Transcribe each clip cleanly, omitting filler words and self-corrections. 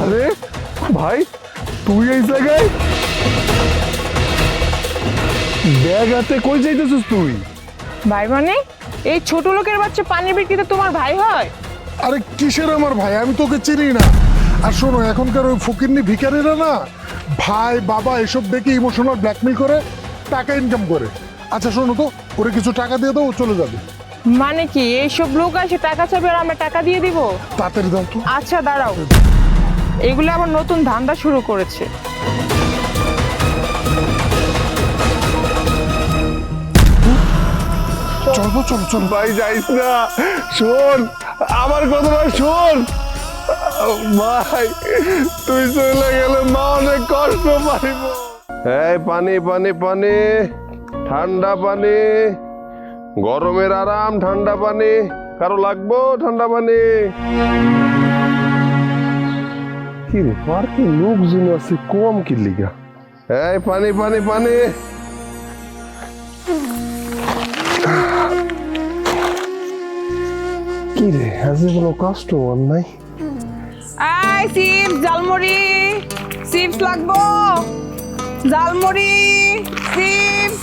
আরে ভাই তুই এই জায়গায় ব্যাগ হাতে কই যাইতেছিস তুই? ভাই মানে এই ছোট লোকের বাচ্চা পানি বিক্রিতে তোমার ভাই হয়? আরে কিসের আমার ভাই, আমি তোকে চিনি না। আর শোনো, এখনকার ওই ফকিরনি ভিখারিরা না ভাই বাবা এসব দেখে ইমোশনাল ব্ল্যাকমেল করে টাকা ইনকাম করে। আচ্ছা শোনো তো, ওরে কিছু টাকা দিয়ে দাও, ও চলে যাবে। মানে কি এইসব লোক আসে টাকা চাবে আর আমরা টাকা দিয়ে দিব? তাড়াতাড়ি দাও তো। আচ্ছা দাঁড়াও, এগুলো আবার নতুন ধান্দা শুরু করেছে। চলো চলো চলো। ভাই যাইস না, শোন আমার কথা ভাই শোন। ভাই তুই চলে গেলে মা অনেক কষ্ট পাইব। এই পানি পানি পানি, ঠান্ডা পানি, গরমের আরাম ঠান্ডা পানি। কারো লাগবো ঠান্ডা পানি? কি রে পার্কে লোকজন আছে কম কি লিগা? এই পানি পানি পানি। কি রে আজকে কোনো কাস্টমার নাই? আই চিপস ঝালমুড়ি, চিপস লাগবো, ঝালমুড়ি চিপস।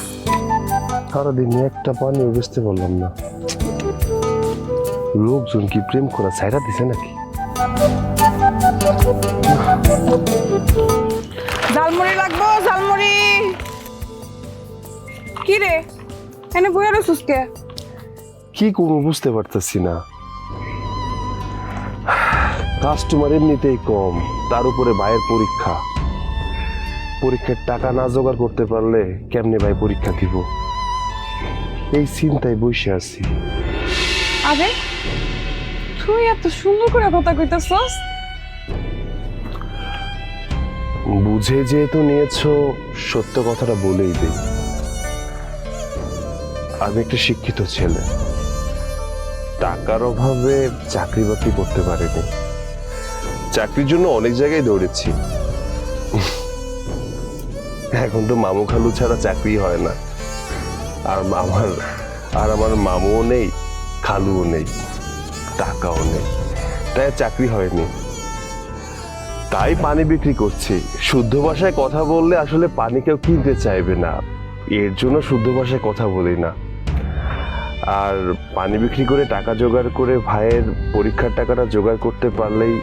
সারাদিন একটা পানিও বেচতে পারলাম না। লোকজন কি প্রেম করা ছাইরা দিছে নাকি? ঝালমুড়ি লাগবো, ঝালমুড়ি। কি রে এনে বইয়া রইছিস কে? কি করবো বুঝতে পারতেছি না। কাস্টমার এমনিতেই কম, তার উপরে ভাইয়ের পরীক্ষা। পরীক্ষার টাকা না জোগাড় করতে পারলে কেমনে ভাই পরীক্ষা দিব? এই চিন্তায় বসে আছি। আরে তুই এত সুন্দর করে কথা কইতেছস। বুঝে যেহেতু নিয়েছো, সত্য কথাটা বলেই দেই। আমি একটা শিক্ষিত ছেলে, টাকার অভাবে চাকরি বাকরি করতে পারিনি। চাকরির জন্য অনেক জায়গায় দৌড়েছি। এখন তো মামু খালু ছাড়া চাকরি হয় না। আর আমার মামুও নেই, খালুও নেই, টাকাও নেই, তাই চাকরি হয়নি। তাই পানি বিক্রি করছি। শুদ্ধ ভাষায় কথা বললে আসলে পানি কেউ কিনতে চাইবে না, এর জন্য শুদ্ধ ভাষায় কথা বলি না। আর পানি বিক্রি করে টাকা জোগাড় করে ভাইয়ের পরীক্ষার টাকাটা জোগাড় করতে পারলেই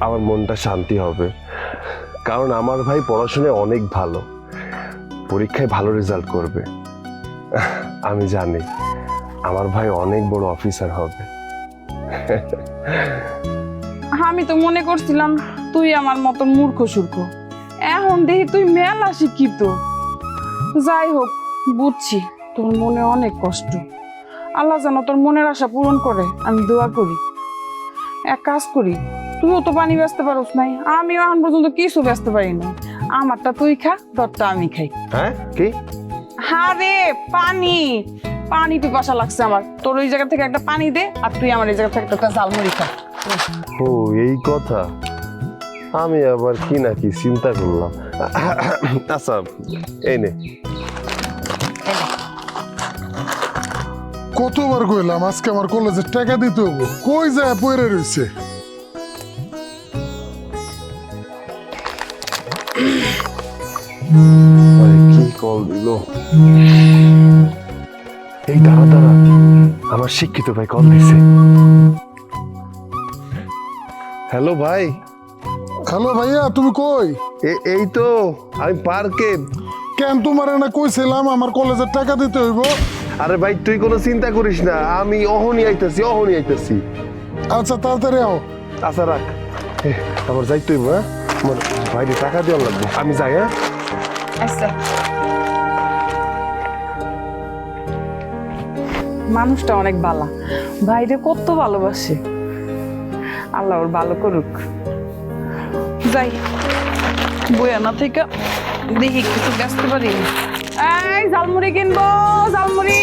আমার মনটা শান্তি হবে। কারণ আমার ভাই পড়াশোনায় অনেক ভালো, পরীক্ষায় ভালো রেজাল্ট করবে। আমি জানি আমার ভাই অনেক বড় অফিসার হবে। আমি তো মনে করছিলাম তুই আমার মতন মূর্খ সূর্খ, এখন দেখি তুই মেলা শিক্ষিত। যাই হোক, বুঝছি তোর মনে অনেক কষ্ট। আল্লাহ যেন তোর মনের আশা পূরণ করে, আমি দোয়া করি। এক কাজ করি, তুইও তো পানি বেচতে পারোস নাই, আমিও এখন পর্যন্ত কিছু বেচতে পারি না। আমারটা তুই খা, তোরটা আমি খাই। হ্যাঁ কি? আরে পানি পানি পিপাসা লাগছে আমার। তোর ওই জায়গা থেকে একটা পানি দে, আর তুই আমার এই জায়গা থেকে একটা ঝালমুড়ি খা। ও এই কথা, আমি আবার কি নাকি চিন্তা করলাম। আচ্ছা এই নে। কতবার কইলাম আজকে আমার কলেজের টাকা দিতে হবো, কই যায় পড়ে রইছে। কি কল দিল? এই দাঁড়া দাঁড়া, আমার শিক্ষিত ভাই কল দিছে। হ্যালো ভাই। হ্যালো ভাইয়া, তুমি কই? এই তো আমি পার্কে। কেন তোমার না কইছিলাম আমার কলেজের টাকা দিতে হইব? আরে ভাই তুই কোনো চিন্তা করিস না, আমি অহনি আইতাছি। আচ্ছা তাড়াতাড়ি আও। আচ্ছা রাখ, আমার যাইতে হইব। হ্যাঁ আমার ভাইরে টাকা দেওয়া লাগবে, আমি যাই। হ্যাঁ আচ্ছা, মানুষটা অনেক ভালো, ভাইরে কত ভালোবাসে। আল্লাহ ওর ভালো করুক। যাই বয়ানা থেকে দেখি কিছু ব্যস্ত পারি। এই ঝালমুড়ি কিনবো, ঝালমুড়ি।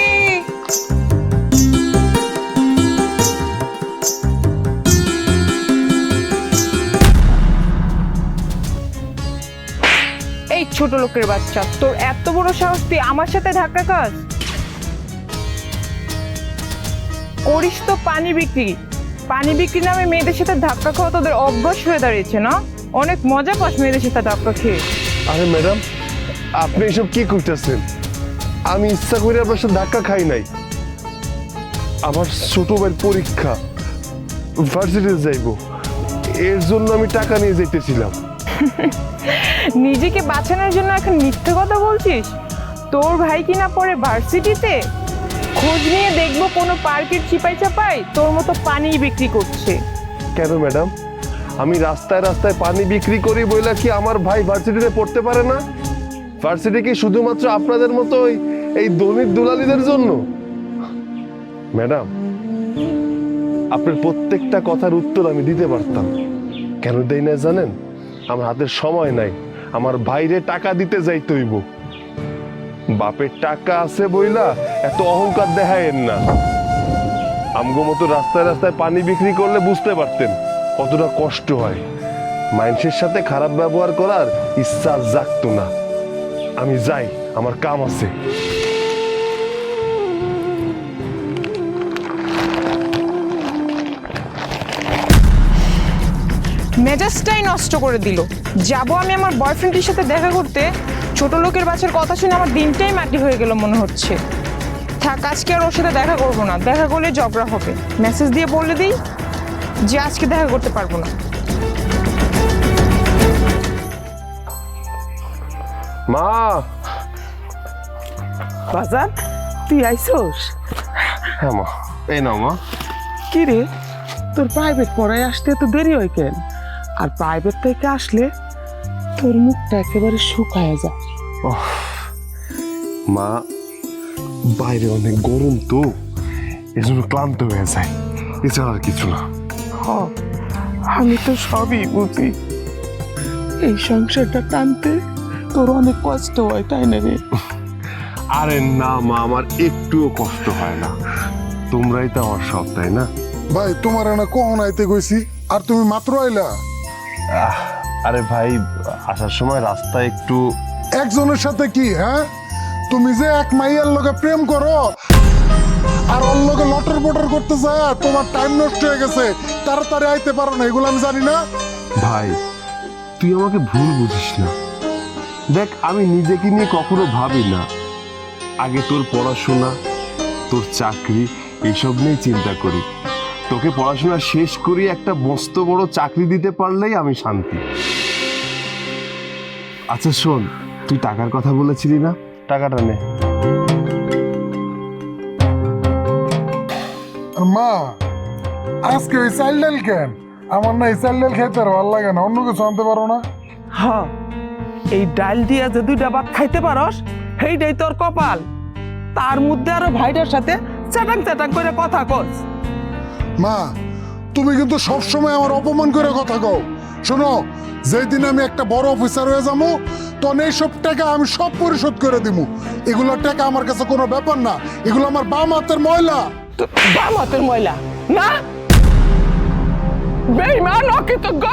এই ছোট লোকের বাচ্চা, তোর এত বড় সাহস তুই আমার সাথে ধাক্কা খাস? করিস তো পানি বিক্রি, পানি বিক্রি নামে মেয়েদের সাথে ধাক্কা খাওয়া তোদের অভ্যাস হয়ে দাঁড়িয়েছে না? অনেক মজা পাস মেয়েদের সাথে ধাক্কা খেয়ে। আরে ম্যাডাম, আপনি এসব কি করতেছেন? আমি ইচ্ছা করে আপনার সাথে ধাক্কা খাই নাই। আমার ছোট ভাইয়ের পরীক্ষা, ভার্সিটিতে যাইব, এর জন্য আমি টাকা নিয়ে যাইতেছিলাম। নিজেকে বাঁচানোর জন্য এখন মিথ্যে কথা বলছিস? তোর ভাই কিনা পড়ে ভার্সিটিতে? খোঁজ নিয়ে দেখবো কোনো পার্কের চিপাই চাপাই তোর মতো পানি বিক্রি করছে। কেন ম্যাডাম, আমি রাস্তায় রাস্তায় পানি বিক্রি করি বইলা কি আমার ভাই ভার্সিটিতে পড়তে পারে না? ভার্সিটি কি শুধুমাত্র আপনাদের মতো এই ধনীর দুলালিদের জন্য? ম্যাডাম, আপনার প্রত্যেকটা কথার উত্তর আমি দিতে পারতাম, কেন দেই না জানেন? আমার হাতে সময় নাই, আমার ভাইরে টাকা দিতে যাইতে হইব। বাপের টাকা আছে বইলা এত অহংকার দেখায়েন না। আমগো মতো রাস্তায় রাস্তায় পানি বিক্রি করলে বুঝতে পারতেন কতটা কষ্ট হয়। মানুষের সাথে খারাপ ব্যবহার করার ইচ্ছা আর জাগতো না। আমি যাই, আমার কাম আছে। মেজাজটাই নষ্ট করে দিল। যাবো আমি আমার বয়ফ্রেন্ডের সাথে দেখা করতে, ছোট লোকের বাচ্চার কথা শুনে আমার দিনটাই মাটি হয়ে গেল মনে হচ্ছে। থাক, আজকে আর ওর সাথে দেখা করবো না, দেখা করলে ঝগড়া হবে। মেসেজ দিয়ে বলে দিই যে আজকে দেখা করতে পারবো না। মা, বাজার তুই আইসোস? হ্যাঁ মা, এই নাও মা। কি রে, তোর প্রাইভেট পড়ায় আসতে তো দেরি হয় কেন? আর প্রাইভেট থেকে আসলে তোর মুখটা একেবারে শুকায় যায়। মা, বাইরে অনেক গরম তো, এজন্য ক্লান্ত হয়ে যায়, এছাড়া আর কিছু না। হ, আমি তো সবই বুঝি। এই সংসারটা টানতে তোর অনেক কষ্ট হয়, তাই না রে? আরে না মা, আমার একটুও কষ্ট হয় না, তোমরাই তো আমার সব, তাই না? ভাই তোমার না কখন আইতে কইছি, আর তুমি মাত্র আইলা। আরে ভাই, আসার সময় রাস্তায় একটু একজনের সাথে কি, হ্যাঁ? তুমি যে এক মাইয়ার লগে প্রেম করো আর ওর লগে লটর বটর করতে যায়, তোমার টাইম নষ্ট হয়ে গেছে, তাড়াতাড়ি আইতে পারো না, এগুলো আমি জানি না। ভাই, তুই আমাকে ভুল বুঝিস না। দেখ, আমি নিজেকে নিয়ে কখনো ভাবি না। আগে তোর পড়াশোনা, তোর চাকরি, এইসব নিয়ে চিন্তা করি। তোকে পড়াশোনা শেষ করি একটা মস্ত বড় চাকরি দিতে পারলেই আমি শান্তি। আচ্ছা শোন, তুই টাকার কথা বলেছিলি না, টাকাটা নে। আর মা, আজকে ওই চাল ডাল কেন? আমার না এই চাল ডাল খাইতে আর ভালো লাগে না, অন্য কিছু আনতে পারো না? হ, এই ডাল দিয়া যে দুইটা ভাত খাইতে পারস, সেইটাই তোর কপাল। তার মধ্যে আরো ভাইটার সাথে চাটাং চাটাং করে কথা কস। মা, তুমি কিন্তু সবসময় আমার অপমান করে কথা কও। শোনো, যেদিন আমি একটা বড় অফিসার হয়ে যাবো, তখন এইসব টাকা আমি সব পরিশোধ করে দিব। এগুলোর টাকা আমার কাছে কোনো ব্যাপার না, এগুলো আমার বাম হাতের ময়লা। তো বাম হাতের ময়লা না? বেঈমান অকৃতজ্ঞ,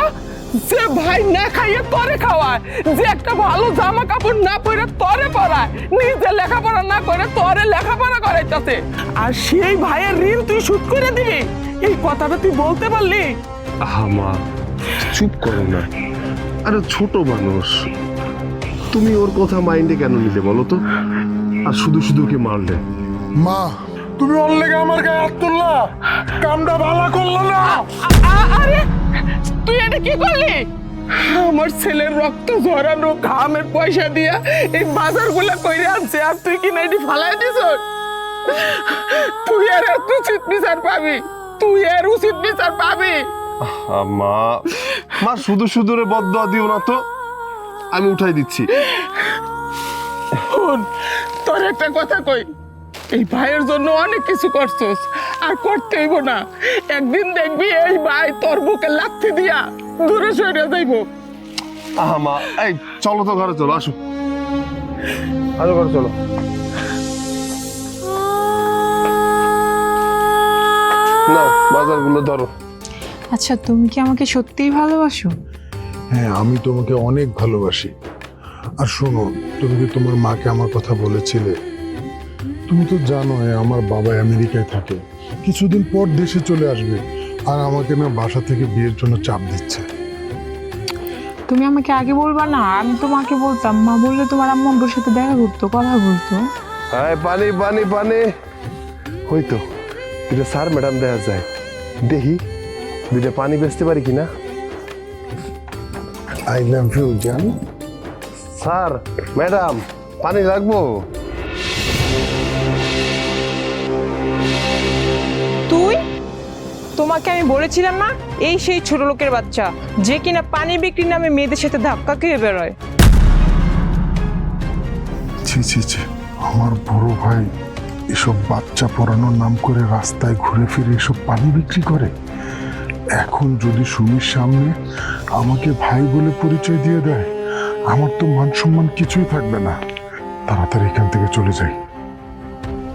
যে ভাই না খাইয়ে তরে খাওয়ায়, যে একটা ভালো জামা কাপড় না পরে তরে পরায়, নিজে লেখাপড়া না করে তরে লেখাপড়া করাইতেছে, আর সেই ভাইয়ের ঋণ তুই শোধ করে দিবি? এই কথাটা তুই বলতে পারলি? আহা মা, চুপ করো না। আরে ছোট মানুষ, তুমি ওর কথা মাইন্ডে কেন নিলে বলো তো? আর শুধু শুধু ওকে মারলে। মা, তুমি ওর লেগে আমার গায়ে হাত তুললা, কামটা ভালো করলো না। আরে তুই এটা কি করলি? আমার ছেলের রক্ত ঝরানো ঘামের পয়সা দিয়া এই বাজারগুলো কইরে আনছে, আর তুই কি না এটি ফালাই দিছ? তুই আর এত উচিত বিচার পাবি, তুই আর উচিত বিচার পাবি। মা, মা শুধু শুধু রে বদদোয়া দিও না তো, আমি উঠাই দিচ্ছি। শোন, তোর একটা কথা কই, এই ভাইয়ের জন্য অনেক কিছু করছস, আর করতে হইব না। একদিন দেখবি এই ভাই তোর বুকে লাথি দিয়া দূরে সরে যাইব। আহা মা, এই চলো তো ঘরে চলো, আসো আসো ঘরে চলো। নাও বাজারগুলো ধরো। আচ্ছা, তুমি কি আমাকে সত্যিই ভালোবাসো? হ্যাঁ, আমি তোমাকে অনেক ভালোবাসি। আর শোনো, তুমি কি তোমার মাকে আমার কথা বলেছিলে? তুমি তো জানো আমার বাবা আমেরিকায় থাকে, কিছুদিন পর দেশে চলে আসবে। আর আমাকে না বাসা থেকে বিয়ের জন্য চাপ দিচ্ছে। তুমি আমাকে আগে বলবা না, আমি তোমাকে বলতাম। মা বললে তোমার আম্মু আব্বুর সাথে দেখা করতো, কথা বলতো। হ্যাঁ, পানি পানি পানি হয়তো দুটো স্যার ম্যাডাম দেওয়া যায়, দেখি দুটো পানি বেচতে পারি কিনা। আই লাভ ইউ জান। স্যার ম্যাডাম পানি লাগবো? তুই, তোমাকে আমি বলেছিলাম না এই সেই ছোট লোকের বাচ্চা যে কিনা পানি বিক্রির নামে মেয়েদের সাথে ধাক্কা খেয়ে বেরোয়। ছি ছি ছি, আমার বড় ভাই এসব বাচ্চা পড়ানোর নাম করে রাস্তায় ঘুরে ফিরে এসব পানি বিক্রি করে। এখন যদি সুমির সামনে আমাকে ভাই বলে পরিচয় দিয়ে দেয়, আমার তো মান সম্মান কিছুই থাকবে না। তাড়াতাড়ি এখান থেকে চলে যাই।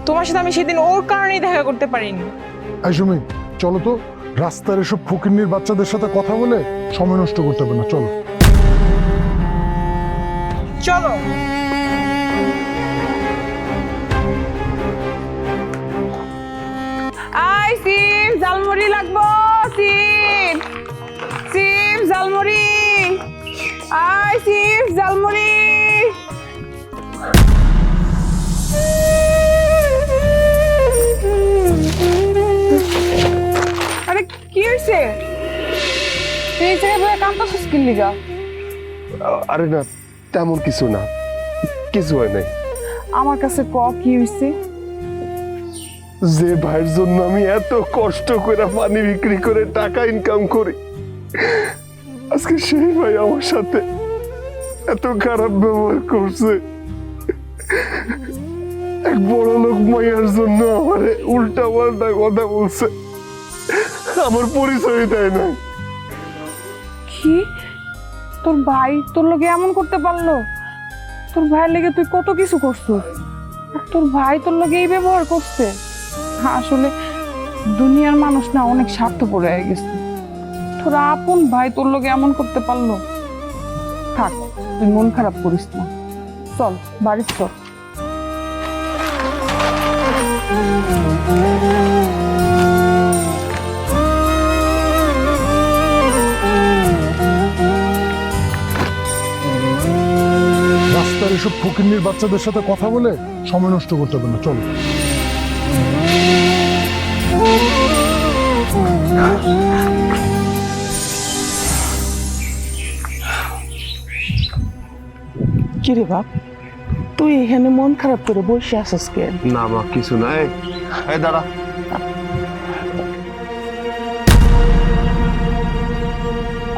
তোমার সাথে আমি সেদিন ওর কারণেই দেখা করতে পারিনি। এই সুমি, চলো তো, রাস্তার এসব ফকিন্নির বাচ্চাদের সাথে কথা বলে সময় নষ্ট করতে হবে না, চলো। চলো। আই সিম জালমুড়ি লাগবো, সিম সিম জালমুড়ি, আই সিম জালমুড়ি। আরে কি হয়েছে? এই জায়গায় কান্তাছিস কি লিগা? আরে না, তেমন কিছু না, কিছু হয় নাই। আমার কাছে ক কি হয়েছে? যে ভাইয়ের জন্য আমি এত কষ্ট করে পানি বিক্রি করে টাকা ইনকাম করি, আজকে সেই ভাই আমার সাথে এত খারাপ ব্যবহার করছে। এক বড় লোক মাইয়ার জন্য আমার উল্টা পাল্টা কথা বলছে, আমার পরিচয় দেয় না। কি, তোর ভাই তোর লগে এমন করতে পারলো? তোর ভাইয়ের লেগে তুই কত কিছু করছিস, আর তোর ভাই তোর লগে এই ব্যবহার করছে? আসলে দুনিয়ার মানুষ না অনেক স্বার্থপর হয়ে গেছে। তোর আপন ভাই তোর লগে এমন করতে পারলো? থাক, তুই মন খারাপ করিস না, চল বাড়ি চল। রাস্তার এসব ফকিন্নির বাচ্চাদের সাথে কথা বলে সময় নষ্ট করতে হবে না, চলো। কিরে বাপ, তুই এখানে মন খারাপ করে বসে আসিস কেন? না মা, কিছু না। এই দাঁড়া,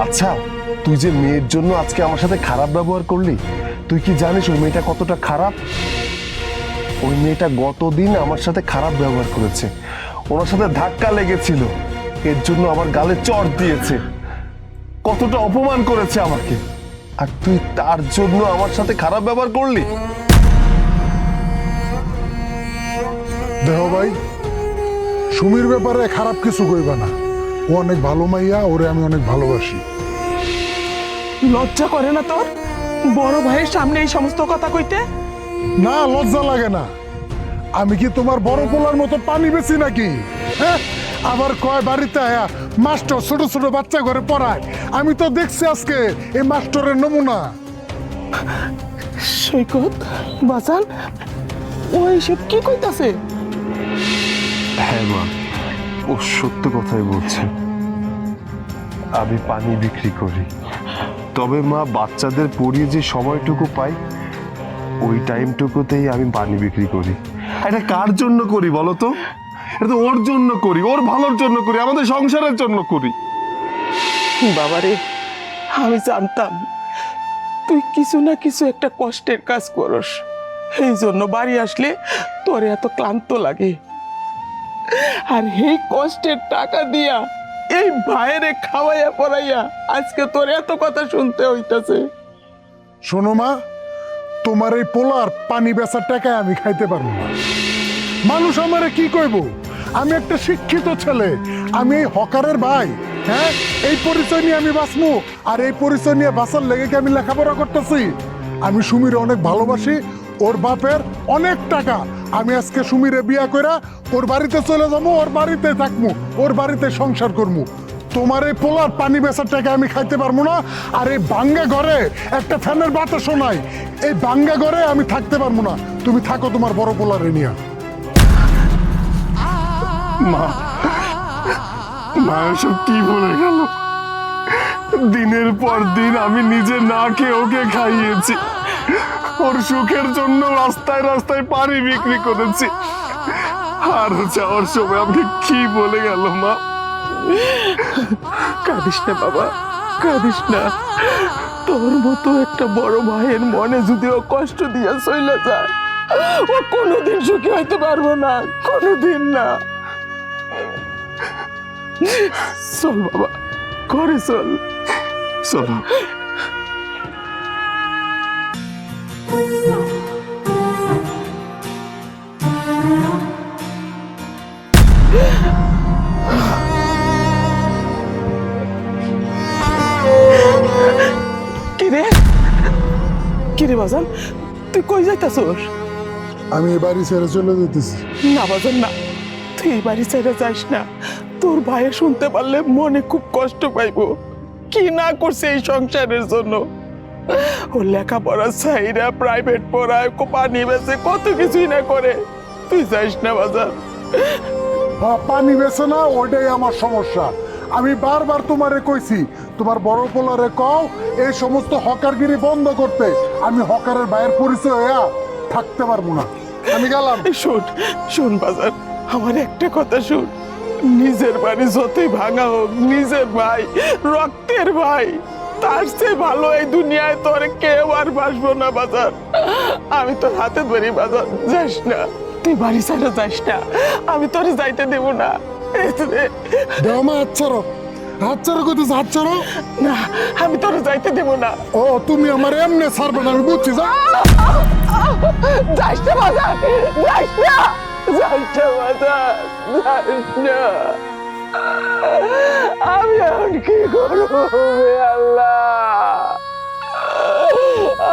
আচ্ছা তুই যে মেয়ের জন্য আজকে আমার সাথে খারাপ ব্যবহার করলি, তুই কি জানিস ওই মেয়েটা কতটা খারাপ? ওই মেয়েটা গতদিন আমার সাথে খারাপ ব্যবহার করেছে, ওনার সাথে ধাক্কা লেগেছিল, এর জন্য আমার গালে চড় দিয়েছে, কতটা অপমান করেছে আমাকে, আর তুই তার জন্য আমার সাথে খারাপ ব্যবহার করলি? দেহ ভাই, সুমির ব্যাপারে খারাপ কিছু কইবা না। ও অনেক ভালো মাইয়া, ওরে আমি অনেক ভালোবাসি। লজ্জা করে না তোর বড় ভাইয়ের সামনে এই সমস্ত কথা কইতে? না, লজ্জা লাগে না? আমি কি তোমার বড় পোলার মতো পানি বেশি নাকি? হ্যাঁ, আবার কয় বাড়িতে আয়া মাস্টার ছোট ছোট বাচ্চা ঘরে পড়ায়। আমি তো দেখছি আজকে এই মাস্টারের নমুনা। সৈকত বাজান, ও এইসব কি কইতাছে? হ্যাঁ মা, ও সত্য কথাই বলছে। আমি পানি বিক্রি করি, তবে মা বাচ্চাদের পড়িয়ে যে সময়টুকু পাই ওই টাইমটুকুতেই আমি পানি বিক্রি করি। এটা কার জন্য করি বলো তো? এটা তো ওর জন্য করি, ওর ভালোর জন্য করি, আমাদের সংসারের জন্য করি। বাবারে, আমি জানতাম তুই কিছু না কিছু একটা কষ্টের কাজ করস, এই জন্য বাড়ি আসলে তোর এত ক্লান্ত লাগে। আর এই কষ্টের টাকা দিয়া এই ভাইয়েরে খাওয়াইয়া পড়াইয়া আজকে তোর এত কথা শুনতে হইতাছে। শোনো মা, তোমার এই পোলার পানি বেচার টাকায় আমি খাইতে পারবো না। মানুষ আমারে কি কইব? আমি একটা শিক্ষিত ছেলে, আমি এই হকারের ভাই। হ্যাঁ, এই পরিচয় নিয়ে আমি বাঁচবো, আর এই পরিচয় নিয়ে বাঁচার লেগে কি আমি লেখাপড়া করতেছি? আমি সুমির অনেক ভালোবাসি, ওর বাপের অনেক টাকা। আমি আজকে সুমিরে বিয়া কইরা ওর বাড়িতে চলে যাবো, ওর বাড়িতে থাকবো, ওর বাড়িতে সংসার করবো। তোমার এই পোলার পানি বেচার টাকা আমি খাইতে পারবো না। আর এই ভাঙ্গা ঘরে একটা ফ্যানের বাতাসও নাই, এই ভাঙ্গা ঘরে আমি থাকতে পারবো না। তুমি থাকো তোমার বড় পোলারে নিয়া। মা এসব কি বলে গেল? দিনের পর দিন আমি নিজে না খেয়ে ওকে খাইয়েছি, ওর সুখের জন্য রাস্তায় রাস্তায় পানি বিক্রি করেছি, আর যাওয়ার সময় আমাকে কি বলে গেল মা? কাঁদিস না বাবা, কাঁদিস না। তোর মতো একটা বড় ভাইয়ের মনে যদি ও কষ্ট দিয়ে চলে যায়, ও কোনোদিন সুখী হইতে পারবো না, কোনোদিন না। চল বাবা, ঘরে চল। চলো। কিরে কিরে বাজান, তুই কই যাইতাছোস? আমি এই বাড়ি ছেড়ে চলে যেতেছি। না বাজান না, তুই এই বাড়ি ছেড়ে যাস না। তোর ভাইয়ে শুনতে পারলে মনে খুব কষ্ট পাইবো। কি না করছে এই সংসারের জন্য। ও লেখাপড়া চাইরা প্রাইভেট পড়ায়, পানি বেচে, কত কিছুই না করে। তুই যাইস না বাজার। পানি বেছে না, ওইটাই আমার সমস্যা। আমি বারবার তোমারে কইছি, তোমার বড় পোলারে কও এই সমস্ত হকারগিরি বন্ধ করতে। আমি হকারের ভাইয়ের পরিচয় হইয়া থাকতে পারবো না। আমি গেলাম। শোন শোন বাজার, আমার একটা কথা শোন। নিজের বাড়ি যতই ভাঙা হোক, নিজের ভাই, রক্তের ভাই, তার চেয়ে ভালো এই দুনিয়ায় তোর কেউ আর বাসবো না বাজার। আমি তোর হাতে ধরি বাজার, যাস না, তুই বাড়ি ছাড়া যাস না, আমি তোর যাইতে দেব না। দেও মা, হাত ছাড়ো, হাত ছাড়ো, কইতেছ হাত ছাড়ো। না, আমি তোর যাইতে দেব না। ও তুমি আমার এমনি ছাড়বে না, আমি বুঝছি। যা, যাস না বাজার, যাস না, যাস না বাজার, যাস না। আমি এখন কি করবো আল্লাহ,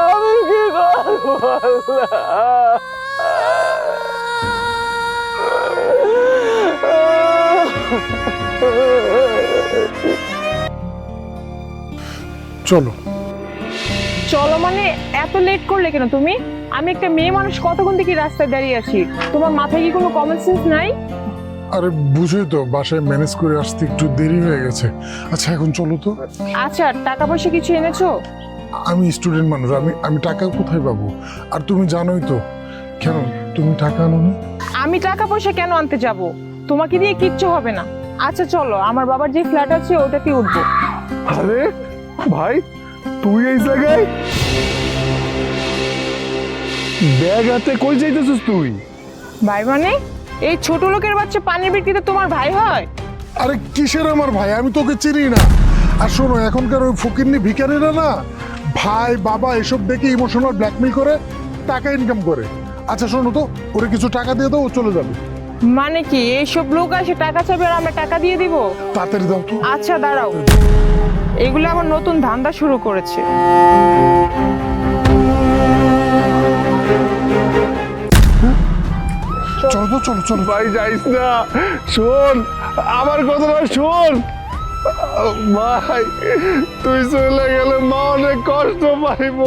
আমি কি করবো আল্লাহ? চলো। চলো মানে এত লেট করলে কেন তুমি? আমি একটা মেয়ে মানুষ, কতক্ষণ থেকে রাস্তায় দাঁড়িয়ে আছি। তোমার মাথায় কি কোনো কমন সেন্স নাই? আরে বুঝোই তো, বাসায় ম্যানেজ করে আসতে একটু দেরি হয়ে গেছে। আচ্ছা এখন চলো তো। আচ্ছা, টাকা পয়সা কিছু এনেছো? আমি স্টুডেন্ট মানুষ, আমি টাকা কোথায় পাবো? আর তুমি জানোই তো। কেন তুমি টাকা আনোনি? আমি টাকা পয়সা কেন আনতে যাব? তোমাকে দিয়ে কিচ্ছু হবে না। আচ্ছা চলো, আমার বাবার যে ফ্ল্যাট আছে ওটাতে উঠবো। আরে ভাই, তুই এই জায়গায় ব্যাগ হাতে কই যাইতেছিস তুই? ভাই মানে এই ছোট লোকের বাচ্চা পানির বিক্রিতে তোমার ভাই হয়? আরে কিসের আমার ভাই? আমি তোকে চিনি না। আর শোনো, এখনকার ওই ফকিন্নি ভিখারিরা না ভাই বাবা এসব দেখে ইমোশনাল ব্ল্যাকমেল করে টাকা ইনকাম করে। আচ্ছা শোনো তো, ওরে কিছু টাকা দিয়ে দাও, ও চলে যাবে। মানে কি এইসব লোক আসে টাকা চাবে আর আমরা টাকা দিয়ে দিব? তাড়াতাড়ি দাও তো। আচ্ছা দাঁড়াও, এগুলো আমার নতুন ধান্দা শুরু করেছে। চলো তো, চলো চলো। ভাই যাইস না, শোন আমার কথাটা শোন। ভাই তুই চলে গেলে মা অনেক কষ্ট পাইব,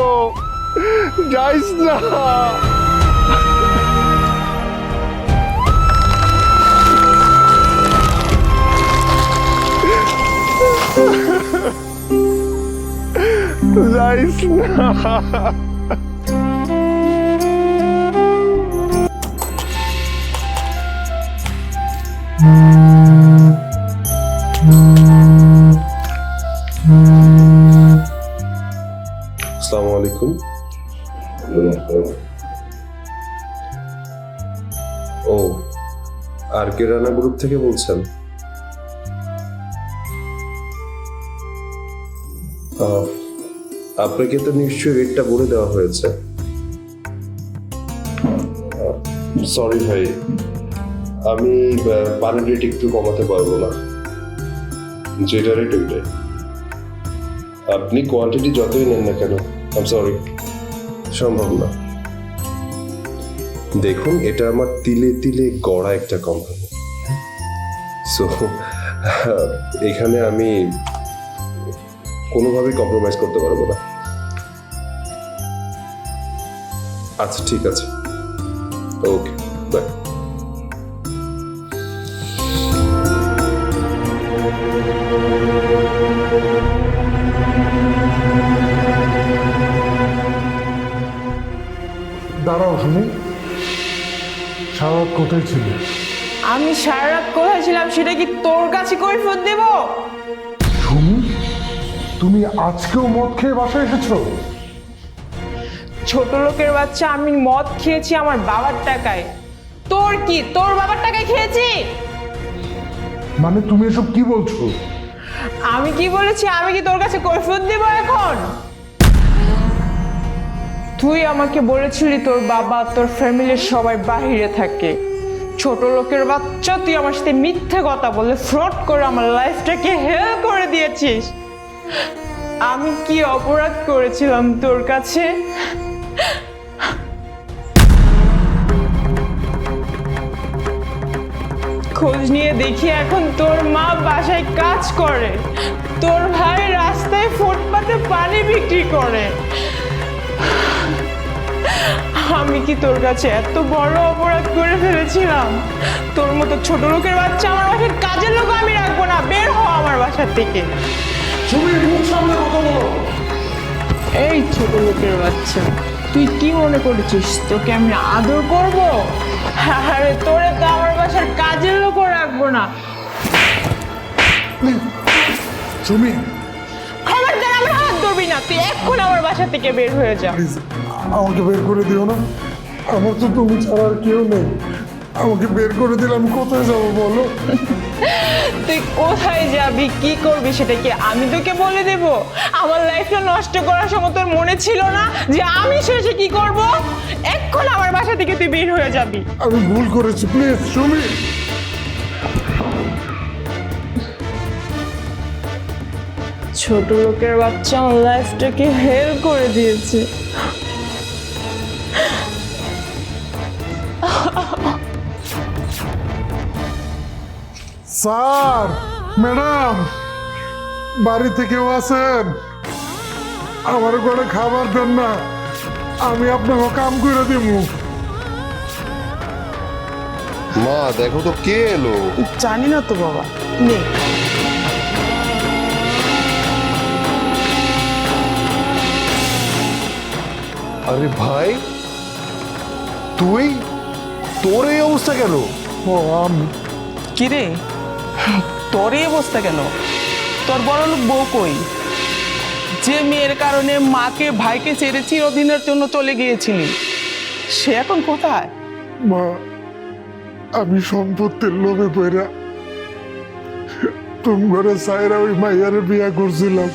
যাইস না। যাইস না। আসসালামু আলাইকুম। ও, আর কে রানা গ্রুপ থেকে বলছেন? আপনাকে তো নিশ্চয়ই রেটটা বলে দেওয়া হয়েছে। সরি ভাই, আমি পানির রেট একটু কমাতে পারবো না, যেটা রেট ওইটাই। আপনি কোয়ান্টিটি যতই নেন না কেন, আই এম সরি, সম্ভব না। দেখুন, এটা আমার তিলে তিলে গড়া একটা কোম্পানি, সো এখানে আমি কোনোভাবেই কম্প্রোমাইজ করতে পারবো না। আচ্ছা ঠিক আছে, ওকে, বাই। দাঁড়াও শুনি, সারা রাত কোথায় ছিলে? আমি সারা রাত কোথায় ছিলাম সেটা কি তোর কাছে কৈফিয়ত দেব? শুনি, তুমি আজকেও মদ খেয়ে বাসায় এসেছো? ছোট লোকের বাচ্চা, আমি মদ খেয়েছি আমার বাবার টাকায়। তোর কি, তোর বাবার টাকায় খেয়েছি? মানে তুমি এসব কি বলছো? আমি কি বলেছি? আমি কি তোর কাছে কৈফিয়ত দেব এখন? তুই আমাকে বলেছিলি তোর বাবা তোর ফ্যামিলির সবাই বাহিরে থাকে। ছোট লোকের বাচ্চা, তুই আমার সাথে মিথ্যে কথা বলে ফ্রড করে আমার লাইফটাকে হেল করে দিয়েছিস। আমি কি অপরাধ করেছিলাম তোর কাছে? খোঁজ নিয়ে দেখি এখন তোর মা বাসায় কাজ করে, তোর ভাই রাস্তায় ফুটপাতে পানি বিক্রি করে। আমি কি তোর কাছে এত বড় অপরাধ করে ফেলেছিলাম? তোর মতো ছোট লোকের বাচ্চা আমার বাসার কাজের লোক আমি রাখবো না। বের হ আমার বাসার থেকে। তুমি মুখ সামনে কথা বলো। এই ছোট লোকের বাচ্চা, তুই কি মনে করেছিস তোকে আমি আদর করব? আরে তোরে তো আমার বাসার কাজের লোকও রাখবো না। তুমি খবরদার আমার হাত ধরবি না। তুই এখন আমার বাসা থেকে বের হয়ে যা। প্লিজ আমাকে বের করে দিও না, আমার তো তুমি ছাড়া আর কেউ নেই। আমাকে বের করে দিলে আমি কোথায় যাবো বলো? তুই কোথায় যাবি, কি করবি সেটা কি আমি তোকে বলে দেব? আমার লাইফটা নষ্ট করার সময় তোর মনে ছিল না যে আমি শেষে কি করব? এখন আমার বাসা থেকে তুই বের হয়ে যাবি। আমি ভুল করেছি, প্লিজ সুমি। ছোট লোকের বাচ্চা আমার লাইফটাকে হেল করে দিয়েছে। স্যার, ম্যাডাম, বাড়িতে কেউ আছেন? আমার ঘরে খাবার দেন না, আমি আপনাকে কাম করে দিব। মা দেখো তো কে এলো। জানি না তো বাবা, নে। আরে ভাই, তুই, তোর এই অবস্থা কেন? ও আমি কিরে, তোর এই অবস্থা কেন? তোর বড় লোক বউ কই? যে মেয়ের কারণে মাকে ভাইকে ছেড়ে চিরদিনের জন্য চলে গিয়েছিলি, সে এখন কোথায়? মা, আমি সম্পত্তির লোভে পড়া তুমি ঘরে সাইরা ওই মাইয়ারে বিয়া করছিলাম,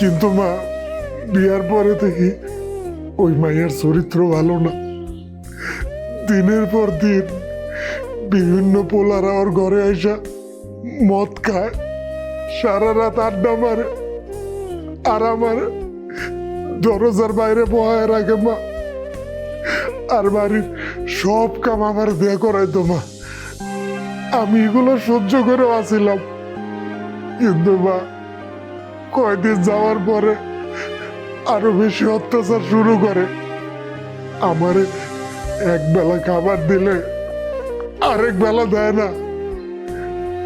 কিন্তু মা বিয়ার পরে থেকে ওই মাইয়ার চরিত্র ভালো না। দিনের পর দিন বিভিন্ন পোলারা ওর ঘরে আইসা মদ খায়, সারা রাত আড্ডা মারে, আর আমার দরজার বাইরে বহায় রাখে মা। আর বাড়ির সব কাম আমার দেয়া করাইতো মা। আমি এগুলো সহ্য করে আসছিলাম, কিন্তু মা কয়দিন যাওয়ার পরে আরো বেশি অত্যাচার শুরু করে। আমারে এক বেলা খাবার দিলে আরেক বেলা দেয় না।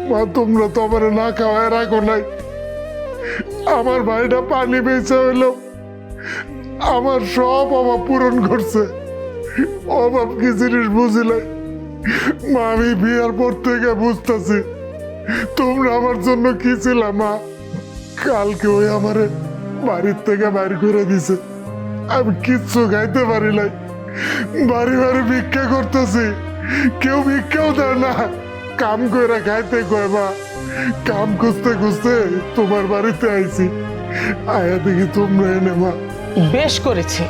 মা, তোমরা তো আমার না খাওয়ায় রাখো নাই। আমার ভাইটা পানি বেঁচে হইলো আমার সব অভাব পূরণ করছে। অভাব কি জিনিস বুঝিলাই মা? আমি বিয়ার পর থেকে বুঝতেছি তোমরা আমার জন্য কি ছিল মা। কালকে ওই আমারে বাড়ির থেকে বাইর করে দিছে, আমি কিচ্ছু খাইতে পারি নাই। বাড়ি বাড়ি ভিক্ষা করতেছি, কেউ ভিক্ষাও দেয় না। কাম করে খাইতে কয় মা। কাম খুঁজতে খুঁজতে তোমার বাড়িতে আইছি, আয়া দেখি তোমরা এনে মা। বেশ করেছে,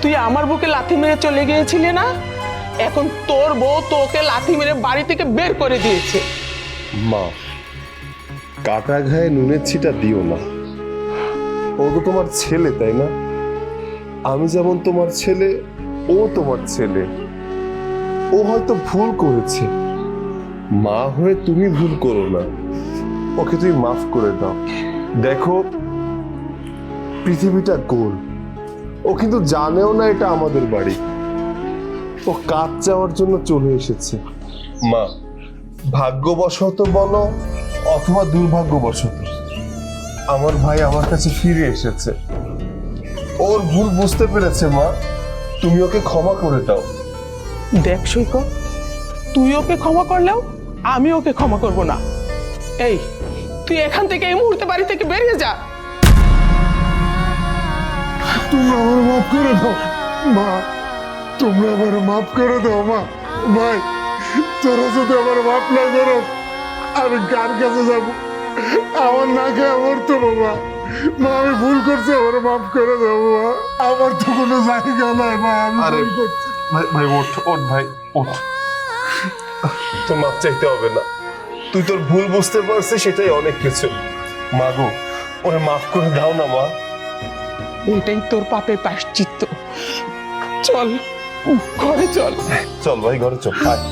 তুই আমার বুকে লাথি মেরে চলে গিয়েছিলি না, এখন তোর বউ তোকে লাথি মেরে বাড়ি থেকে বের করে দিয়েছে। মা, কাটা ঘায়ে নুনের ছিটা দিও না। ও তো তোমার ছেলে, তাই না? আমি যেমন তোমার ছেলে, ও তোমার ছেলে। ও হয়তো ভুল করেছে, মা হয়ে তুমি ভুল করো না, ওকে তুমি মাফ করে দাও। দেখো পৃথিবীটা গোল, ও কিন্তু জানেও না এটা আমাদের বাড়ি, ও কাজ চাওয়ার জন্য চলে এসেছে। মা, ভাগ্যবশত বলো অথবা দুর্ভাগ্যবশত আমার ভাই আমার কাছে ফিরে এসেছে, ওর ভুল বুঝতে পেরেছে। মা, তুমি ওকে ক্ষমা করে দাও। দেখ সৈকত, তুই ওকে ক্ষমা করলেও আমি ওকে ক্ষমা করব না। এই, তুই এখান থেকে এই মুহূর্তে বাড়ি থেকে বেরিয়ে যা। তোমরা আমার মাফ করে দাও মা, তোমরা আমার মাফ করে দাও মা। ভাই, তোরা যদি আমার মাফ না করো আমি কার কাছে যাবো? আমার না খেয়ে মরতো বাবা। মা, আমি ভুল করছি, আমার মাফ করে দাও মা। আমার তো কোনো জায়গা নাই মা, আমি আরে ভুল করছি। ভাই, ভাই ওঠ ওঠ, ভাই ওঠ, তোর মাপ চাইতে হবে না, তুই তোর ভুল বুঝতে পারছিস সেটাই অনেক কিছু। মা গো, ওরে মাফ করে দাও না মা। এটাই তোর পাপের প্রায়শ্চিত্ত। চল ঘরে চল। চল ভাই, ঘরে চল, আয়।